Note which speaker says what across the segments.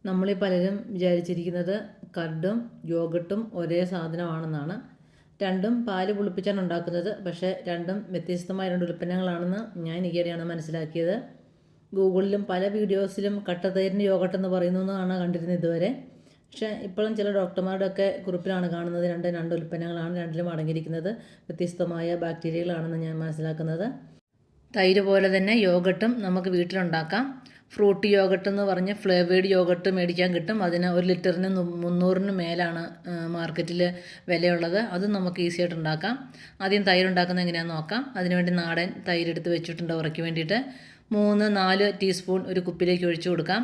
Speaker 1: നമ്മളീ പലരും വിചാരിച്ചിരിക്കുന്നത് കർഡും യോഗട്ടും ഒരേ സാധനമാണെന്നാണ്. രണ്ടും പാല് പുളിപ്പിച്ചാണ് ഉണ്ടാക്കുന്നത്. പക്ഷേ രണ്ടും വ്യത്യസ്തമായ രണ്ട് ഉൽപ്പന്നങ്ങളാണെന്ന് ഞാൻ ഈയിടെയാണ് മനസ്സിലാക്കിയത്. ഗൂഗിളിലും പല വീഡിയോസിലും കട്ടതൈരിന് യോഗട്ടെന്ന് പറയുന്നു എന്നാണ് കണ്ടിരുന്നത് ഇതുവരെ. പക്ഷേ ഇപ്പോഴും ചില ഡോക്ടർമാരുടെയൊക്കെ കുറിപ്പിലാണ് കാണുന്നത് രണ്ട് ഉൽപ്പന്നങ്ങളാണ് രണ്ടിലും അടങ്ങിയിരിക്കുന്നത്, വ്യത്യസ്തമായ ബാക്ടീരിയകളാണെന്ന് ഞാൻ മനസ്സിലാക്കുന്നത്. തൈര് പോലെ തന്നെ യോഗട്ടും നമുക്ക് വീട്ടിലുണ്ടാക്കാം. ഫ്രൂട്ടി യോഗട്ട് എന്ന് പറഞ്ഞ് ഫ്ലേവേഡ് യോഗട്ട് മേടിക്കാൻ കിട്ടും. അതിന് 1 ലിറ്ററിന് 300 മേലാണ് മാർക്കറ്റിൽ വിലയുള്ളത്. അതും നമുക്ക് ഈസി ആയിട്ട് ഉണ്ടാക്കാം. ആദ്യം തൈര് ഉണ്ടാക്കുന്നത് എങ്ങനെയാണെന്ന് നോക്കാം. അതിനുവേണ്ടി നാടൻ തൈര് എടുത്ത് വെച്ചിട്ടുണ്ട് ഉറയ്ക്ക് വേണ്ടിയിട്ട്. 3-4 ടീസ്പൂൺ ഒരു കുപ്പിലേക്ക് ഒഴിച്ചു കൊടുക്കാം.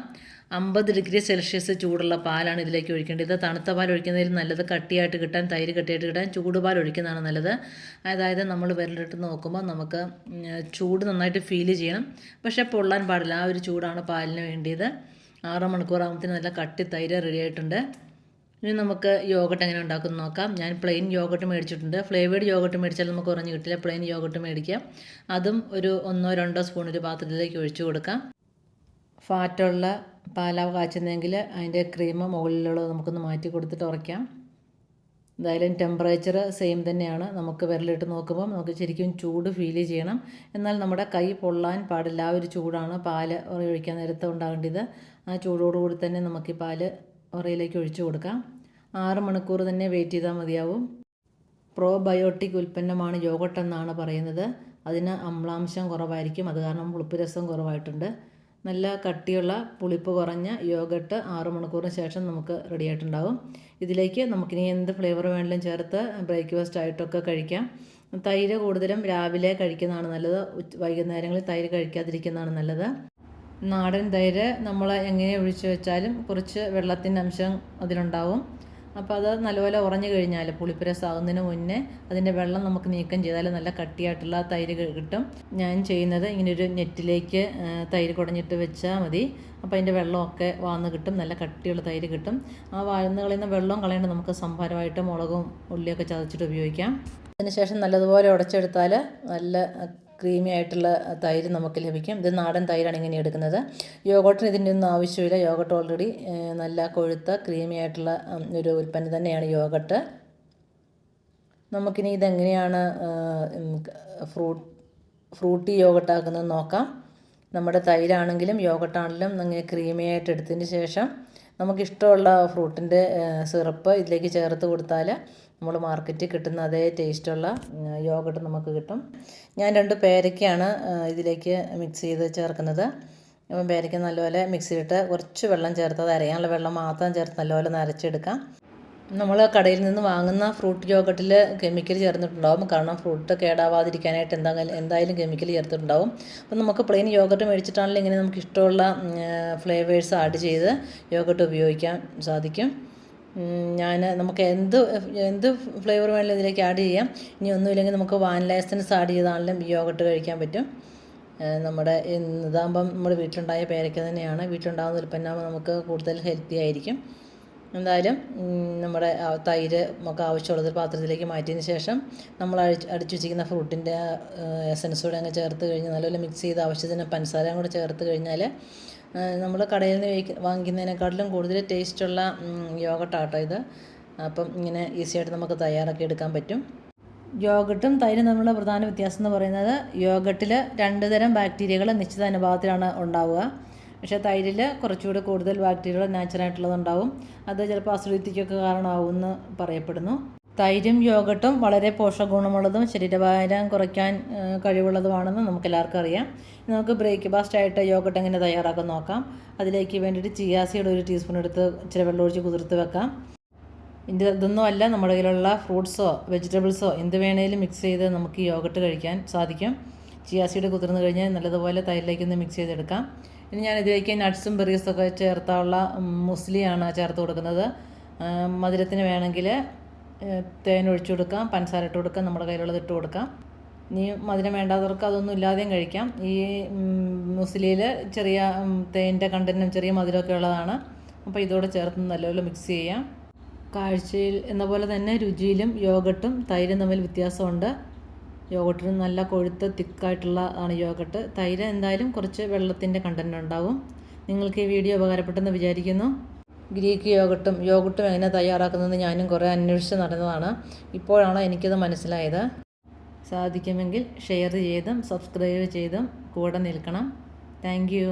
Speaker 1: 50 ഡിഗ്രി സെൽഷ്യസ് ചൂടുള്ള പാലാണ് ഇതിലേക്ക് ഒഴിക്കേണ്ടത്. തണുത്ത പാൽ ഒഴിക്കുന്നതിൽ നല്ലത് കട്ടിയായിട്ട് കിട്ടാൻ, തൈര് കട്ടിയായിട്ട് കിട്ടാൻ ചൂടുപാൽ ഒഴിക്കുന്നതാണ് നല്ലത്. അതായത് നമ്മൾ വിരലിട്ട് നോക്കുമ്പോൾ നമുക്ക് ചൂട് നന്നായിട്ട് ഫീൽ ചെയ്യണം, പക്ഷേ പൊള്ളാൻ പാടില്ല. ആ ഒരു ചൂടാണ് പാലിന് വേണ്ടിയത്. 6 മണിക്കൂറാകുമ്പോഴത്തേന് നല്ല കട്ടി തൈര് റെഡി ആയിട്ടുണ്ട്. ഇനി നമുക്ക് യോഗട്ട് എങ്ങനെ ഉണ്ടാക്കുന്നത് നോക്കാം. ഞാൻ പ്ലെയിൻ യോഗട്ട് മേടിച്ചിട്ടുണ്ട്. ഫ്ലേവേഡ് യോഗട്ട് മേടിച്ചാൽ നമുക്ക് കുറഞ്ഞ് കിട്ടില്ല. പ്ലെയിൻ യോഗട്ട് മേടിക്കാം. അതും ഒരു 1-2 സ്പൂൺ ഒരു പാത്രത്തിലേക്ക് ഒഴിച്ചു കൊടുക്കാം. ഫാറ്റുള്ള പാലാവ് കാച്ചുന്നതെങ്കിൽ അതിൻ്റെ ക്രീം മുകളിലുള്ളത് നമുക്കൊന്ന് മാറ്റി കൊടുത്തിട്ട് ഉറയ്ക്കാം. എന്തായാലും ടെമ്പറേച്ചർ സെയിം തന്നെയാണ്. നമുക്ക് വിരലിട്ട് നോക്കുമ്പോൾ നമുക്ക് ശരിക്കും ചൂട് ഫീൽ ചെയ്യണം. എന്നാൽ നമ്മുടെ കൈ പൊള്ളാൻ പാടില്ല. ആ ഒരു ചൂടാണ് പാല് ഒഴിക്കാൻ നേരത്തെ ഉണ്ടാകേണ്ടത്. ആ ചൂടോടുകൂടി തന്നെ നമുക്ക് ഈ പാല് ഉറയിലേക്ക് ഒഴിച്ചു കൊടുക്കാം. 6 മണിക്കൂർ തന്നെ വെയിറ്റ് ചെയ്താൽ മതിയാവും. പ്രോബയോട്ടിക് ഉൽപ്പന്നമാണ് യോഗട്ട് എന്നാണ് പറയുന്നത്. അതിന് അമ്ലാംശം കുറവായിരിക്കും. അത് കാരണം പുളിപ്പ് രസം കുറവായിട്ടുണ്ട്. നല്ല കട്ടിയുള്ള പുളിപ്പ് കുറഞ്ഞ യോഗട്ട് 6 മണിക്കൂറിന് ശേഷം നമുക്ക് റെഡി ആയിട്ടുണ്ടാകും. ഇതിലേക്ക് നമുക്കിനി എന്ത് ഫ്ലേവർ വേണമെങ്കിലും ചേർത്ത് ബ്രേക്ക്ഫാസ്റ്റ് ആയിട്ടൊക്കെ കഴിക്കാം. തൈര് കൂടുതലും രാവിലെ കഴിക്കുന്നതാണ് നല്ലത്. വൈകുന്നേരങ്ങളിൽ തൈര് കഴിക്കാതിരിക്കുന്നതാണ് നല്ലത്. നാടൻ തൈര് നമ്മൾ എങ്ങനെ ഒഴിച്ചു വെച്ചാലും കുറച്ച് വെള്ളത്തിൻ്റെ അംശം അതിലുണ്ടാവും. അപ്പോൾ അത് നല്ലപോലെ ഉറഞ്ഞു കഴിഞ്ഞാൽ പുളിപ്പ് രസമാകുന്നതിന് മുന്നേ അതിൻ്റെ വെള്ളം നമുക്ക് നീക്കം ചെയ്താൽ നല്ല കട്ടിയായിട്ടുള്ള തൈര് കിട്ടും. ഞാൻ ചെയ്യുന്നത് ഇങ്ങനൊരു നെറ്റിലേക്ക് തൈര് കുടഞ്ഞിട്ട് വെച്ചാൽ മതി. അപ്പോൾ അതിൻ്റെ വെള്ളമൊക്കെ വാർന്ന് കിട്ടും. നല്ല കട്ടിയുള്ള തൈര് കിട്ടും. ആ വാർന്ന് കളയുന്ന വെള്ളം കളയേണ്ട നമുക്ക് സംഭാരമായിട്ട് മുളകും ഉള്ളിയൊക്കെ ചതച്ചിട്ട് ഉപയോഗിക്കാം. അതിനുശേഷം നല്ലതുപോലെ ഉടച്ചെടുത്താൽ നല്ല ക്രീമി ആയിട്ടുള്ള തൈര് നമുക്ക് ലഭിക്കും. ഇത് നാടൻ തൈരാണ് ഇങ്ങനെ എടുക്കുന്നത്. യോഗട്ടിന് ഇതിൻ്റെ ഒന്നും ആവശ്യമില്ല. യോഗട്ട് ഓൾറെഡി നല്ല കൊഴുത്ത ക്രീമി ആയിട്ടുള്ള ഒരു ഉൽപ്പന്നം തന്നെയാണ് യോഗട്ട്. നമുക്കിനി ഇതെങ്ങനെയാണ് ഫ്രൂട്ടി യോഗട്ട് ആക്കുന്നത് നോക്കാം. നമ്മുടെ തൈരാണെങ്കിലും യോഗട്ടാണെങ്കിലും അങ്ങനെ ക്രീമി ആയിട്ട് എടുത്തതിന് ശേഷം നമുക്കിഷ്ടമുള്ള ഫ്രൂട്ടിൻ്റെ സിറപ്പ് ഇതിലേക്ക് ചേർത്ത് കൊടുത്താൽ നമ്മൾ മാർക്കറ്റിൽ കിട്ടുന്ന അതേ ടേസ്റ്റുള്ള യോഗട്ട് നമുക്ക് കിട്ടും. ഞാൻ 2 പേരയ്ക്കാണ് ഇതിലേക്ക് മിക്സ് ചെയ്ത് ചേർക്കുന്നത്. അപ്പം പേരയ്ക്ക നല്ലപോലെ മിക്സിയിലിട്ട് കുറച്ച് വെള്ളം ചേർത്ത്, അത് അരയാനുള്ള വെള്ളം മാത്രം ചേർത്ത് നല്ലപോലെ നരച്ചെടുക്കാം. നമ്മൾ കടയിൽ നിന്ന് വാങ്ങുന്ന ഫ്രൂട്ട് യോഗട്ടിൽ കെമിക്കൽ ചേർന്നിട്ടുണ്ടാവും. കാരണം ഫ്രൂട്ട് കേടാവാതിരിക്കാനായിട്ട് എന്തായാലും കെമിക്കൽ ചേർത്തിട്ടുണ്ടാവും. അപ്പം നമുക്ക് പ്ലെയിൻ യോഗട്ട് മേടിച്ചിട്ടാണെങ്കിലും ഇങ്ങനെ നമുക്ക് ഇഷ്ടമുള്ള ഫ്ലേവേഴ്സ് ആഡ് ചെയ്ത് യോഗട്ട് ഉപയോഗിക്കാൻ സാധിക്കും. നമുക്ക് എന്ത് ഫ്ലേവർ വേണമെങ്കിലും ഇതിലേക്ക് ആഡ് ചെയ്യാം. ഇനി ഒന്നുമില്ലെങ്കിൽ നമുക്ക് വാനില എസൻസ് ആഡ് ചെയ്താണെങ്കിലും ഈ യോഗട്ട് കഴിക്കാൻ പറ്റും. നമ്മുടെ ഇതാകുമ്പം നമ്മുടെ വീട്ടിലുണ്ടായ പേരയ്ക്ക തന്നെയാണ്. വീട്ടിലുണ്ടാകുന്ന ഉൽപ്പന്നമാകുമ്പോൾ നമുക്ക് കൂടുതൽ ഹെൽത്തി ആയിരിക്കും. എന്തായാലും നമ്മുടെ തൈര് നമുക്ക് ആവശ്യമുള്ളത് പാത്രത്തിലേക്ക് മാറ്റിയതിന് ശേഷം നമ്മൾ അടിച്ചു വെച്ചിരിക്കുന്ന ഫ്രൂട്ടിൻ്റെ എസൻസ് കൂടെ അങ്ങ് ചേർത്ത് കഴിഞ്ഞ് നല്ലപോലെ മിക്സ് ചെയ്ത് ആവശ്യത്തിന് പഞ്ചസാരയും കൂടെ ചേർത്ത് കഴിഞ്ഞാൽ നമ്മൾ കടയിൽ നിന്ന് വാങ്ങിക്കുന്നതിനേക്കാട്ടിലും കൂടുതൽ ടേസ്റ്റുള്ള യോഗട്ടാട്ടോ ഇത്. അപ്പം ഇങ്ങനെ ഈസി ആയിട്ട് നമുക്ക് തയ്യാറാക്കി എടുക്കാൻ പറ്റും. യോഗട്ടും തൈരും തമ്മിലുള്ള പ്രധാന വ്യത്യാസം എന്ന് പറയുന്നത് യോഗട്ടിൽ 2 തരം ബാക്ടീരിയകൾ നിശ്ചിത അനുപാതത്തിലാണ് ഉണ്ടാവുക. പക്ഷേ തൈരിൽ കുറച്ചുകൂടി കൂടുതൽ ബാക്ടീരിയകൾ നാച്ചുറലായിട്ടുള്ളതുണ്ടാവും. അത് ചിലപ്പോൾ അസിഡിറ്റിക്കൊക്കെ കാരണമാകുമെന്ന് പറയപ്പെടുന്നു. തൈരും യോഗട്ടും വളരെ പോഷകഗുണമുള്ളതും ശരീരഭാരം കുറയ്ക്കാൻ കഴിവുള്ളതുമാണെന്ന് നമുക്കെല്ലാവർക്കും അറിയാം. നമുക്ക് ബ്രേക്ക്ഫാസ്റ്റ് ആയിട്ട് യോഗട്ട് എങ്ങനെ തയ്യാറാക്കാൻ നോക്കാം. അതിലേക്ക് വേണ്ടിയിട്ട് ചിയാ സീഡ് 1 ടീസ്പൂൺ എടുത്ത് ഇച്ചിരി വെള്ളം ഒഴിച്ച് കുതിർത്ത് വെക്കാം. ഇതൊന്നും അല്ല, നമ്മുടെ കയ്യിലുള്ള ഫ്രൂട്ട്സോ വെജിറ്റബിൾസോ എന്ത് വേണേലും മിക്സ് ചെയ്ത് നമുക്ക് ഈ യോഗട്ട് കഴിക്കാൻ സാധിക്കും. ചിയാ സീഡ് കുതിർന്ന് കഴിഞ്ഞാൽ നല്ലതുപോലെ തൈരിലേക്കൊന്ന് മിക്സ് ചെയ്തെടുക്കാം. ഇനി ഞാൻ ഇതിലേക്ക് നട്ട്സും ബെറീസൊക്കെ ചേർത്തുള്ള മുസ്ലിയാണ് ചേർത്ത് കൊടുക്കുന്നത്. മധുരത്തിന് വേണമെങ്കിൽ തേൻ ഒഴിച്ചു കൊടുക്കാം, പഞ്ചസാര ഇട്ട് കൊടുക്കാം, നമ്മുടെ കയ്യിലുള്ളത് ഇട്ട് കൊടുക്കാം. ഇനി മധുരം വേണ്ടാത്തവർക്ക് അതൊന്നും ഇല്ലാതെയും കഴിക്കാം. ഈ മുസ്ലിയിൽ ചെറിയ തേൻ്റെ കണ്ടൻറ്റും ചെറിയ മധുരമൊക്കെ ഉള്ളതാണ്. അപ്പോൾ ഇതോടെ ചേർത്ത് നല്ലപോലെ മിക്സ് ചെയ്യാം. കാഴ്ചയിൽ എന്ന പോലെ തന്നെ രുചിയിലും യോഗട്ടും തൈരും തമ്മിൽ വ്യത്യാസമുണ്ട്. യോഗട്ടിന് നല്ല കൊഴുത്ത് തിക്കായിട്ടുള്ള ആണ് യോഗട്ട്. തൈര് എന്തായാലും കുറച്ച് വെള്ളത്തിൻ്റെ കണ്ടൻറ്റ് ഉണ്ടാവും. നിങ്ങൾക്ക് ഈ വീഡിയോ ഉപകാരപ്പെട്ടെന്ന് വിചാരിക്കുന്നു. ഗ്രീക്ക് യോഗട്ടും എങ്ങനെ തയ്യാറാക്കുന്നതെന്ന് ഞാനും കുറേ അന്വേഷിച്ച് നടന്നതാണ്. ഇപ്പോഴാണ് എനിക്കത് മനസ്സിലായത്. സാധിക്കുമെങ്കിൽ ഷെയർ ചെയ്തും സബ്സ്ക്രൈബ് ചെയ്തും കൂടെ നിൽക്കണം. Thank you.